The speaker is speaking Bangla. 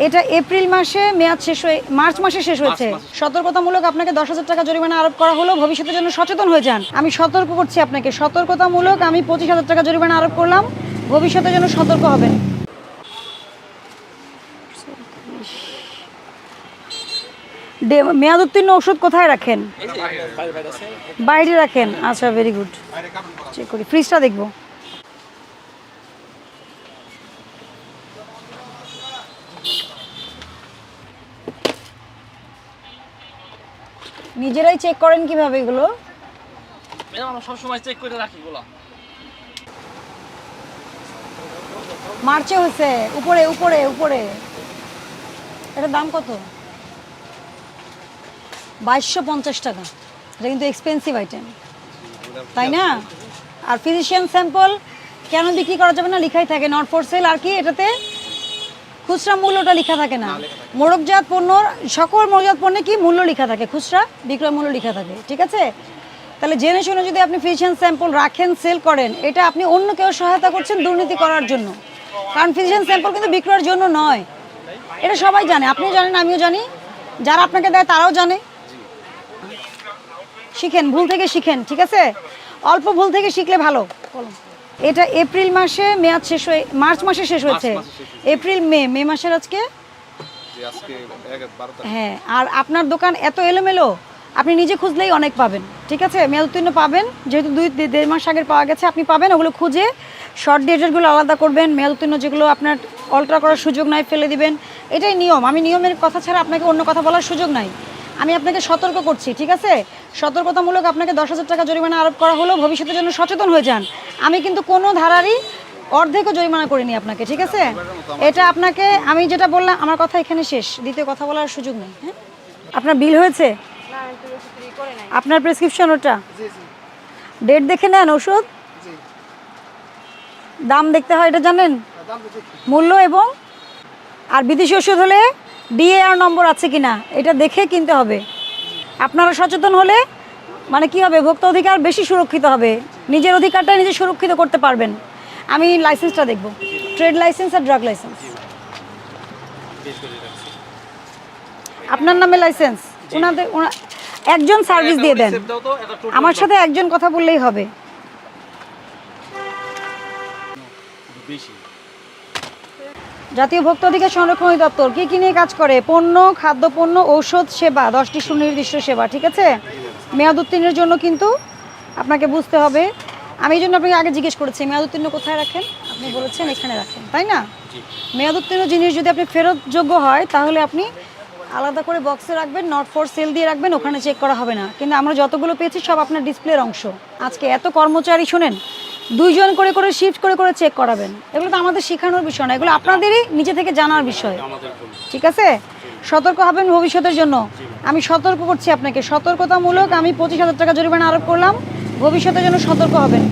এটা এপ্রিল মাসে মেয়াদ শেষ হয়ে মার্চ মাসে শেষ হয়েছে। সতর্কতামূলক আপনাকে 10,000 টাকা জরিমানা আরোপ করা হলো, ভবিষ্যতের জন্য সচেতন হয়ে যান। আমি সতর্ক করছি আপনাকে, সতর্কতামূলক আমি 25,000 টাকা জরিমানা আরোপ করলাম, ভবিষ্যতের জন্য সতর্ক হবেন। মেয়াদ উত্তীর্ণ ওষুধ কোথায় রাখেন? বাইরে রাখেন। আচ্ছা, ভেরি গুড। চেক করি, ফ্রিজটা দেখবো। নিজেরাই চেক করেন কিভাবে এগুলো? আমরা সব সময় চেক করে রাখি এগুলো। মার্চে হয়েছে, উপরে উপরে উপরে। এটার দাম কত? 2250 টাকা। এটা কিন্তু এক্সপেন্সিভ আইটেম, তাই না? আর ফিজিশিয়ান স্যাম্পল কেন বিক্রি করা যাবে না লেখাই থাকে, নট ফর সেল। আর কি এটাতে খুচরা মূল্যটা লেখা থাকে না। মোড়কজাত পণ্য, সকল মোড়কজাত পণ্যে কি মূল্য লেখা থাকে, খুচরা বিক্রয় মূল্য লেখা থাকে, ঠিক আছে? তাহলে জেনে শুনে যদি আপনি ফিজিশিয়ান স্যাম্পল রাখেন, সেল করেন, এটা আপনি অন্য কেউ সহায়তা করছেন দুর্নীতি করার জন্য। কারণ ফিজিশিয়ান স্যাম্পল কিন্তু বিক্রয়ের জন্য নয়, এটা সবাই জানে, আপনিও জানেন, আমিও জানি, যারা আপনাকে দেয় তারাও জানে। শিখেন, ভুল থেকে শিখেন, ঠিক আছে? অল্প ভুল থেকে শিখলে ভালো। এটা এপ্রিল মাসে মেয়াদ শেষ হয়ে মার্চ মাসে শেষ হয়েছে। এপ্রিল মে মাসের আজকে। হ্যাঁ, আর আপনার দোকান এত এলোমেলো, আপনি নিজে খুঁজলেই অনেক পাবেন, ঠিক আছে? মেয়াদ উত্তীর্ণ পাবেন, যেহেতু 2-1.5 মাস আগের পাওয়া গেছে, আপনি পাবেন। ওগুলো খুঁজে শর্ট ডেটেরগুলো আলাদা করবেন, মেয়াদ উত্তীর্ণ যেগুলো আপনার অল্টার করার সুযোগ নাই ফেলে দিবেন। এটাই নিয়ম। আমি নিয়মের কথা ছাড়া আপনাকে অন্য কথা বলার সুযোগ নাই। আমি আপনাকে সতর্ক করছি, ঠিক আছে? সতর্কতামূলক আপনাকে 10,000 টাকা জরিমানা আরোপ করা হলো, ভবিষ্যতের জন্য সচেতন হয়ে যান। আমি কিন্তু কোনো ধারারই অর্ধেকও জরিমানা করিনি আপনাকে, ঠিক আছে? এটা আপনাকে আমি যেটা বললাম, আমার কথা এখানে শেষ, দ্বিতীয় কথা বলার সুযোগ নেই। হ্যাঁ, আপনার বিল হয়েছে? আপনার প্রেসক্রিপশন ওটা? ডেট দেখে নেন ওষুধ, দাম দেখতে হয়, এটা জানেন? মূল্য এবং আর বিদেশি ওষুধ হলে ডিএআর নম্বর আছে কিনা এটা দেখে কিনতে হবে। আপনারা সচেতন হলে মানে কি হবে, ভোক্তা অধিকার বেশি সুরক্ষিত হবে, নিজের অধিকারটা নিজে সুরক্ষিত করতে পারবেন। আমি লাইসেন্সটা দেখব, ট্রেড লাইসেন্স আর ড্রাগ লাইসেন্স। আপনার নামে লাইসেন্স, ওনাদের একজন সার্ভিস দিয়ে দেন, আমার সাথে একজন কথা বললেই হবে। জাতীয় ভোক্তা অধিকার সংরক্ষণ অধিদপ্তর কি নিয়ে কাজ করে? পণ্য, খাদ্যপণ্য, ঔষধ, সেবা, 10টি সুনির্দিষ্ট সেবা, ঠিক আছে? মেয়াদ উত্তীর্ণের জন্য কিন্তু আপনাকে বুঝতে হবে। আমি এই জন্য আপনাকে আগে জিজ্ঞেস করেছি মেয়াদ উত্তীর্ণ কোথায় রাখেন, আপনি বলেছেন এখানে রাখেন, তাই না? মেয়াদ উত্তীর্ণ জিনিস যদি আপনি ফেরতযোগ্য হয় তাহলে আপনি আলাদা করে বক্সে রাখবেন, নট ফর সেল দিয়ে রাখবেন, ওখানে চেক করা হবে না। কিন্তু আমরা যতগুলো পেয়েছি সব আপনার ডিসপ্লের অংশ। আজকে এত কর্মচারী, শোনেন, 2 জন করে শিফট করে চেক করাবেন। এগুলো তো আমাদের শেখানোর বিষয় না, এগুলো আপনাদেরই নিজে থেকে জানার বিষয়, ঠিক আছে? সতর্ক হবেন ভবিষ্যতের জন্য। আমি সতর্ক করছি আপনাকে, সতর্কতামূলক আমি 25,000 টাকা জরিমানা আরোপ করলাম, ভবিষ্যতের জন্য সতর্ক হবেন।